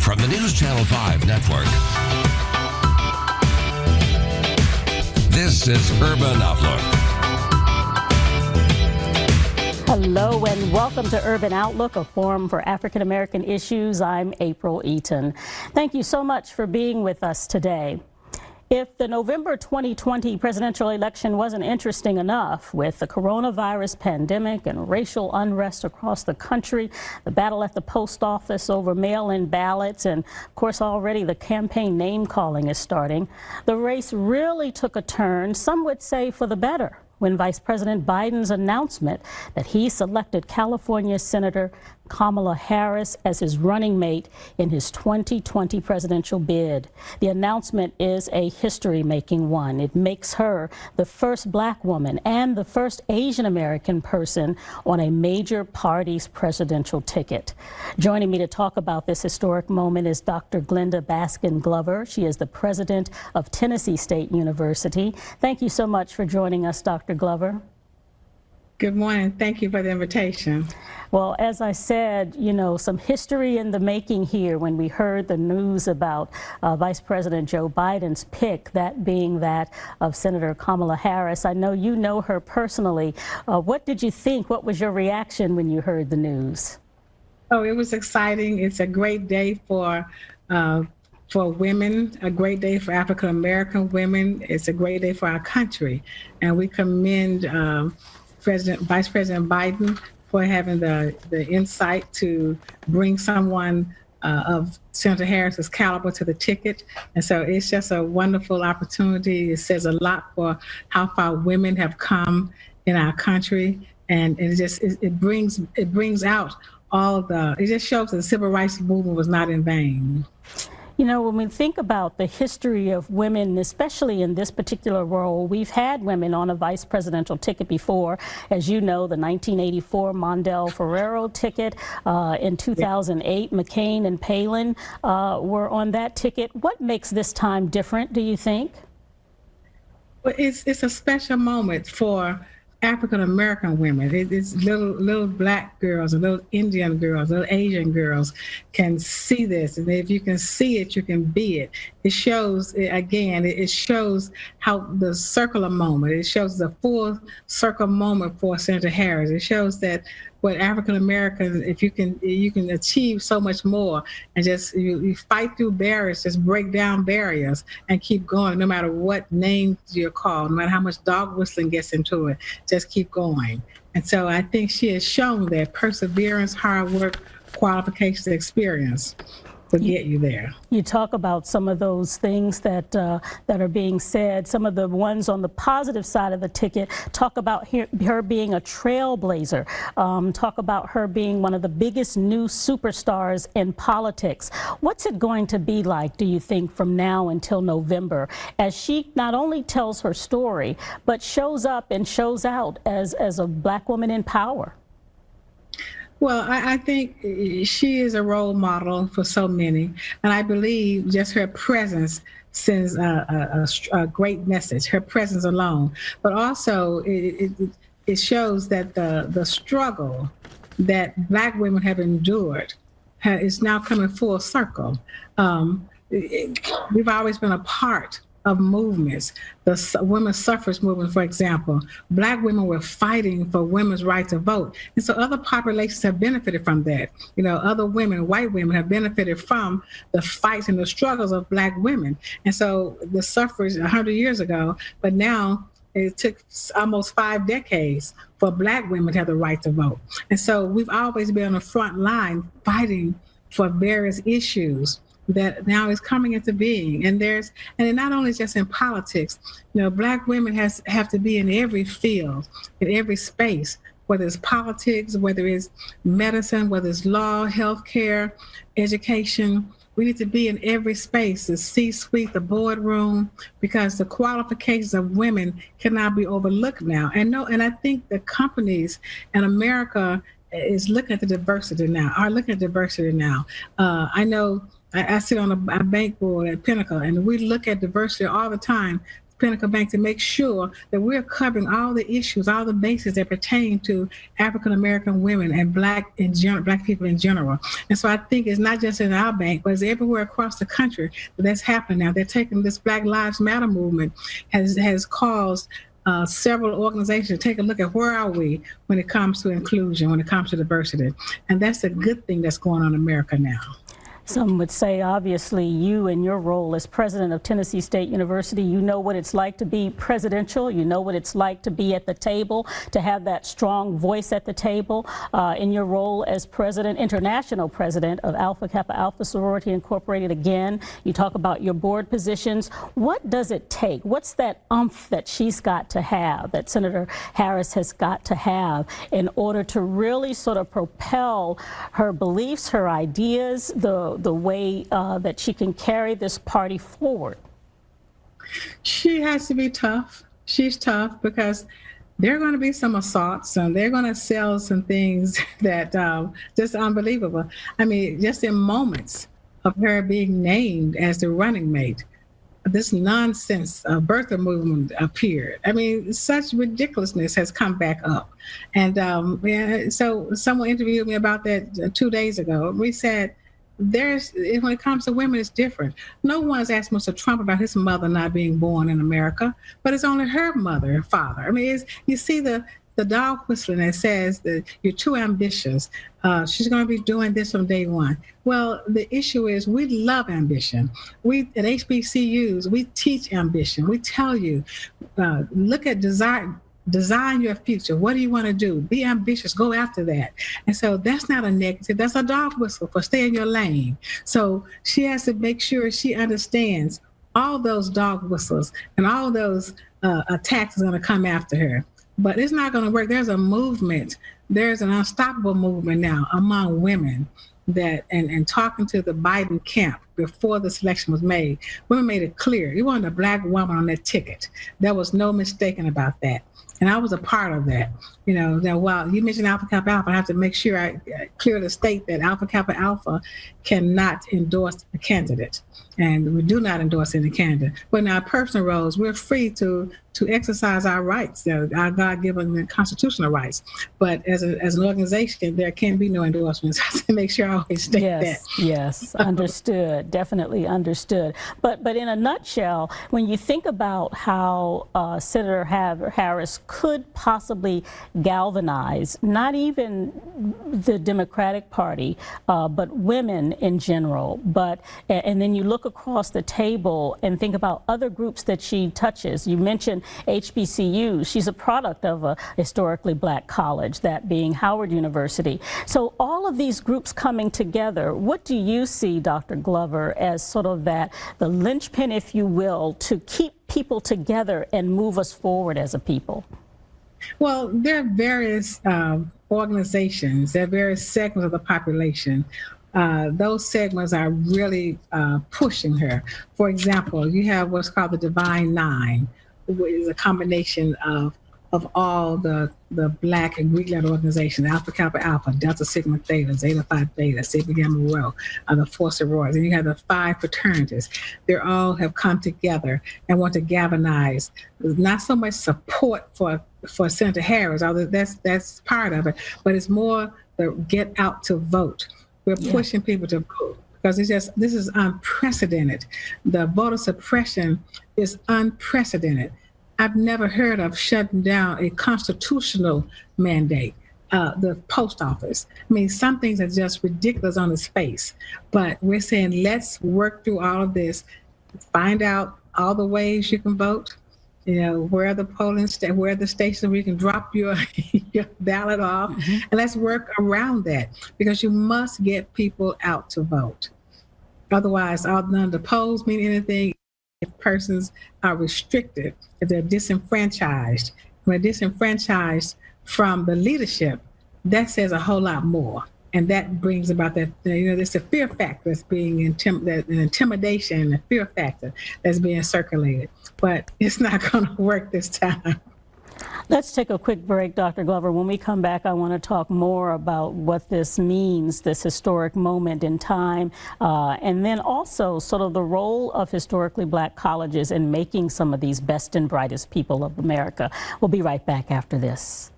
from the News Channel 5 network. This is Urban Outlook. Hello and welcome to Urban Outlook, a forum for African American issues. I'm April Eaton. Thank you so much for being with us today. If the November 2020 presidential election wasn't interesting enough, with the coronavirus pandemic and racial unrest across the country, the battle at the post office over mail-in ballots, and of course already the campaign name-calling is starting, the race really took a turn, some would say for the better, when Vice President Biden's announcement that he selected California Senator Kamala Harris as his running mate in his 2020 presidential bid. The announcement is a history-making one. It makes her the first Black woman and the first Asian American person on a major party's presidential ticket. Joining me to talk about this historic moment is Dr. Glenda Glover. She is the president of Tennessee State University. Thank you so much for joining us, Dr. Glover. Good morning. Thank you for the invitation. Well, as I said, you know, some history in the making here when we heard the news about Vice President Joe Biden's pick, that being that of Senator Kamala Harris. I know you know her personally. What did you think? What was your reaction when you heard the news? Oh, it was exciting. It's a great day for women, a great day for African American women. It's a great day for our country. And we commend Vice President Biden for having the insight to bring someone of Senator Harris's caliber to the ticket. And so it's just a wonderful opportunity. It says a lot for how far women have come in our country. And it brings out it just shows that the civil rights movement was not in vain. You know, when we think about the history of women, especially in this particular role, we've had women on a vice presidential ticket before. As you know, the 1984 Mondale Ferrero ticket, in 2008, McCain and Palin were on that ticket. What makes this time different, do you think? Well, it's a special moment for African American women. It's little Black girls and little Indian girls, little Asian girls can see this, and if you can see it, you can be it. It shows, again, it shows how the circular moment. It shows the full circle moment for Senator Harris. It shows that what African Americans, if you can achieve so much more, and just you fight through barriers, just break down barriers and keep going, no matter what names you're called, no matter how much dog whistling gets into it, just keep going. And so I think she has shown that perseverance, hard work, qualifications, experience will get you there. You talk about some of those things that are being said. Some of the ones on the positive side of the ticket talk about her being a trailblazer, talk about her being one of the biggest new superstars in politics. What's it going to be like, do you think, from now until November, as she not only tells her story, but shows up and shows out as a Black woman in power? Well, I think she is a role model for so many, and I believe just her presence sends a great message, her presence alone. But also, it shows that the struggle that Black women have endured is now coming full circle. We've always been a part of movements, the women's suffrage movement, for example. Black women were fighting for women's right to vote. And so other populations have benefited from that. You know, other women, white women, have benefited from the fights and the struggles of Black women. And so the suffrage 100 years ago, but now it took almost 5 decades for Black women to have the right to vote. And so we've always been on the front line fighting for various issues that now is coming into being. And it not only just in politics, you know, Black women have to be in every field, in every space, whether it's politics, whether it's medicine, whether it's law, healthcare, education. We need to be in every space, the C-suite, the boardroom, because the qualifications of women cannot be overlooked now. And I think the companies in America is looking at the diversity now, I know I sit on a bank board at Pinnacle, and we look at diversity all the time Pinnacle Bank to make sure that we're covering all the issues, all the bases that pertain to African American women and Black people in general. And so I think it's not just in our bank, but it's everywhere across the country that's happening now. They're taking this Black Lives Matter movement has caused several organizations to take a look at where are we when it comes to inclusion, when it comes to diversity. And that's a good thing that's going on in America now. Some would say, obviously, you in your role as president of Tennessee State University, you know what it's like to be presidential. You know what it's like to be at the table, to have that strong voice at the table. In your role as president, international president of Alpha Kappa Alpha Sorority Incorporated, again, you talk about your board positions. What does it take? What's that oomph that she's got to have, that Senator Harris has got to have in order to really sort of propel her beliefs, her ideas, the way that she can carry this party forward? She has to be tough. She's tough because there are going to be some assaults and they're going to sell some things that just unbelievable. I mean, just in moments of her being named as the running mate, this nonsense birther movement appeared. I mean, such ridiculousness has come back up. And so someone interviewed me about that 2 days ago. We said, when it comes to women, it's different. No one's asked Mr. Trump about his mother not being born in America, but it's only her mother and father. I mean, you see the dog whistling that says that you're too ambitious. She's going to be doing this from day one. Well, the issue is we love ambition. We at HBCUs, we teach ambition. We tell you, look at design your future. What do you want to do? Be ambitious. Go after that. And so that's not a negative. That's a dog whistle for stay in your lane. So she has to make sure she understands all those dog whistles and all those attacks are going to come after her. But it's not going to work. There's a movement. There's an unstoppable movement now among women that, and talking to the Biden camp before the selection was made, women made it clear. You wanted a Black woman on that ticket. There was no mistaking about that. And I was a part of that. You know, now while you mentioned Alpha Kappa Alpha, I have to make sure I clearly state that Alpha Kappa Alpha cannot endorse a candidate. And we do not endorse any candidate. But in our personal roles, we're free to exercise our rights, our God-given constitutional rights. But as an organization, there can be no endorsements. I have to make sure I always state that. Yes, understood, definitely understood. But in a nutshell, when you think about how Senator Harris could possibly galvanize not even the Democratic Party, but women in general, and then you look across the table and think about other groups that she touches. You mentioned HBCU. She's a product of a historically Black college, that being Howard University. So all of these groups coming together, what do you see, Dr. Glover, as sort of the linchpin, if you will, to keep people together and move us forward as a people? Well, there are various organizations, there are various segments of the population. Those segments are really pushing her. For example, you have what's called the Divine Nine, which is a combination of all the Black and Greek-led organizations: Alpha Kappa Alpha, Delta Sigma Theta, Zeta Phi Theta, Sigma Gamma Rho, the four sororities, and you have the 5 fraternities. They all have come together and want to galvanize not so much support for Senator Harris, although that's part of it, but it's more the get out to vote. We're pushing people to vote because this is unprecedented. The voter suppression is unprecedented. I've never heard of shutting down a constitutional mandate, the post office. I mean, some things are just ridiculous on its face, but we're saying let's work through all of this, find out all the ways you can vote, you know, where are the where are the stations where you can drop your ballot off, and let's work around that because you must get people out to vote. Otherwise, none of the polls mean anything. If persons are restricted, if they're disenfranchised, when they're disenfranchised from the leadership, that says a whole lot more. And that brings about that, there's the fear factor that's being intimidation and the fear factor that's being circulated. But it's not going to work this time. Let's take a quick break, Dr. Glover. When we come back, I want to talk more about what this means, this historic moment in time, and then also sort of the role of historically black colleges in making some of these best and brightest people of America. We'll be right back after this.